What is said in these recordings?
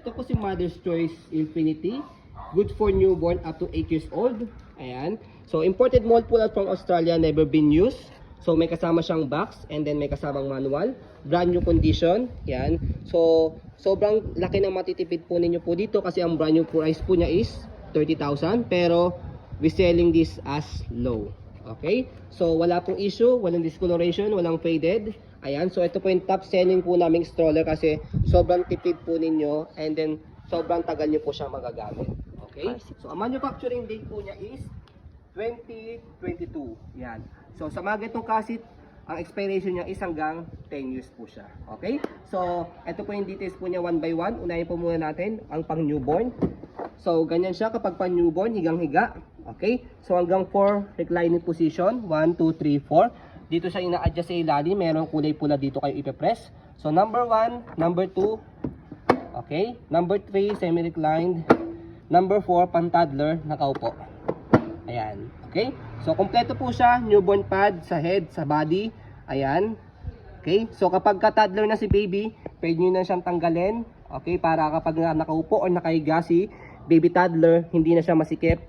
ito po si Mother's Choice Infinity. Good for newborn up to 8 years old. Ayan. So, imported mold po from Australia, never been used. So, may kasama siyang box and then may kasamang manual. Brand new condition. Yan. So, sobrang laki ng matitipid po ninyo po dito kasi ang brand new price po niya is 30,000. Pero, we selling this as low. Okay? So, wala pong issue, walang discoloration, walang faded. Ayan. So, ito po yung top selling po naming stroller kasi sobrang tipid po ninyo and then sobrang tagal nyo po siya magagamit. Okay? So, ang manufacturing date po niya is 2022. Yan. So, sa mga ganitong kasit, ang expiration niya is hanggang 10 years po siya. Okay? So, ito po yung details po niya one by one. Unahin po muna natin ang pang newborn. So, ganyan siya kapag pang newborn, higang-higa. Okay? So, hanggang 4 reclining position. 1, 2, 3, 4. Dito siya ina-adjust sa ilalim. Merong kulay pula dito kayo ipipress. So, number 1, number 2. Okay? Number 3, semi-reclined. Number 4, pang-toddler, nakaupo. Ayan. Okay? So, kompleto po siya. Newborn pad sa head, sa body. Ayan. Okay? So, kapag ka-toddler na si baby, pwede nyo na siyang tanggalin. Okay? Para kapag nakaupo o nakahiga si baby toddler, hindi na siya masikip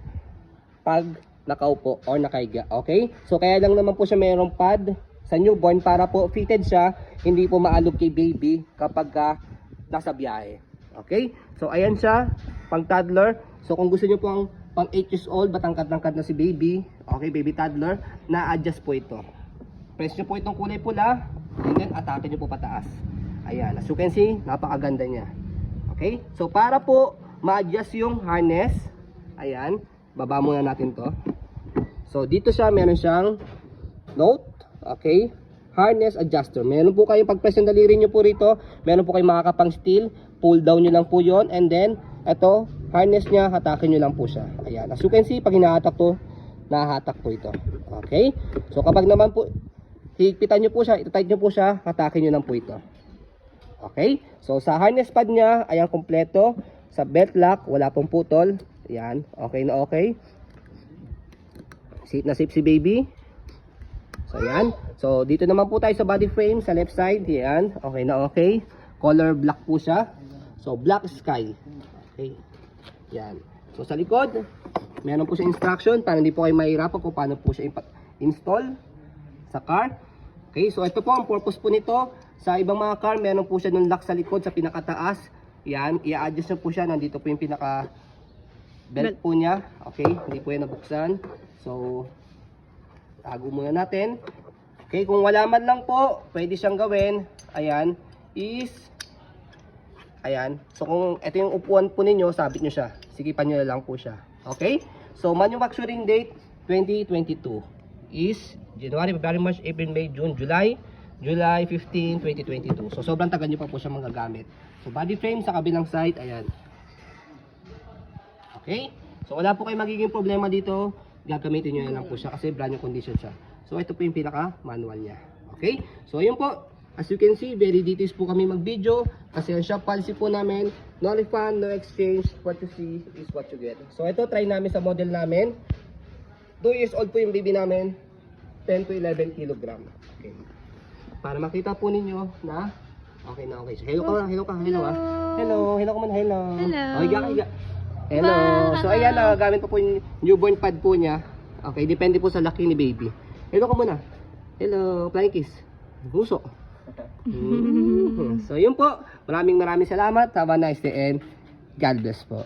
pag nakaupo o nakahiga. Okay? So, kaya lang naman po siya mayroong pad sa newborn para po fitted siya, hindi po maalog kay baby kapag nasa biyahe. Okay? So, ayan siya. Pang toddler. So, kung gusto nyo po ang pang 8 years old, batangkad-tangkad na si baby, okay, baby toddler, na-adjust po ito. Press nyo po itong kulay pula, and then atake nyo po pataas. Ayan, as you can see, napakaganda niya. Okay, so para po ma-adjust yung harness, ayan, baba muna natin to. So dito siya, meron siyang note, okay, harness adjuster. Meron po kayong pag-press yung daliri nyo po rito, meron po kayong makakapang steel, pull down nyo lang po yon, and then, ito, harness niya, hatakin nyo lang po siya. Ayan. As you can see, pag hinahatak to, nahahatak po ito. Okay? So, kapag naman po, higpitan nyo po siya, itight nyo po siya, hatakin nyo lang po ito. Okay? So, sa harness pad niya, ayan, kompleto. Sa belt lock, wala pong putol. Ayan. Okay na okay. Safe na safe si baby. So, ayan. So, dito naman po tayo sa body frame, sa left side. Ayan. Okay na okay. Color black po siya. So, black sky. Okay. Yan. So, sa likod, meron po siya instruction para hindi po kayo mahirapan kung paano po siya install sa car. Okay. So, ito po ang purpose po nito. Sa ibang mga car, meron po siya ng lock sa likod sa pinakataas. Yan. I-adjust nyo po siya. Nandito po yung pinaka belt po niya. Okay. Hindi po yan nabuksan. So, tago muna natin. Okay. Kung wala man lang po, pwede siyang gawin. Ayan. Ayan. So, kung ito yung upuan po ninyo, sabit nyo siya. Sikipan nyo na lang po siya. Okay? So, manufacturing date 2022 is January, February, March, April, May, June, July. July 15, 2022. So, sobrang tagal nyo pa po siya magagamit. So, body frame sa kabilang side. Ayan. Okay? So, wala po kayo magiging problema dito. Gagamitin nyo na lang po siya kasi brand new condition siya. So, ito po yung pinaka-manual niya. Okay? So, ayun po. As you can see, very details po kami mag-video kasi ang shop policy po namin, no refund, no exchange, what you see is what you get. So ito, try namin sa model namin. 2 years old po yung baby namin, 10 to 11 kilogram. Okay. Para makita po ninyo na okay na okay. So, hello ka, hello ka, hello ah. Hello, hello ka muna, hello. Hello. Oh, higa ka, higa. Hello. So ayan, gamit po yung newborn pad po niya. Okay, depende po sa laki ni baby. Hello ka muna. Hello, flying kiss. Gusto. So yun po, maraming salamat. Have a nice day and God bless po.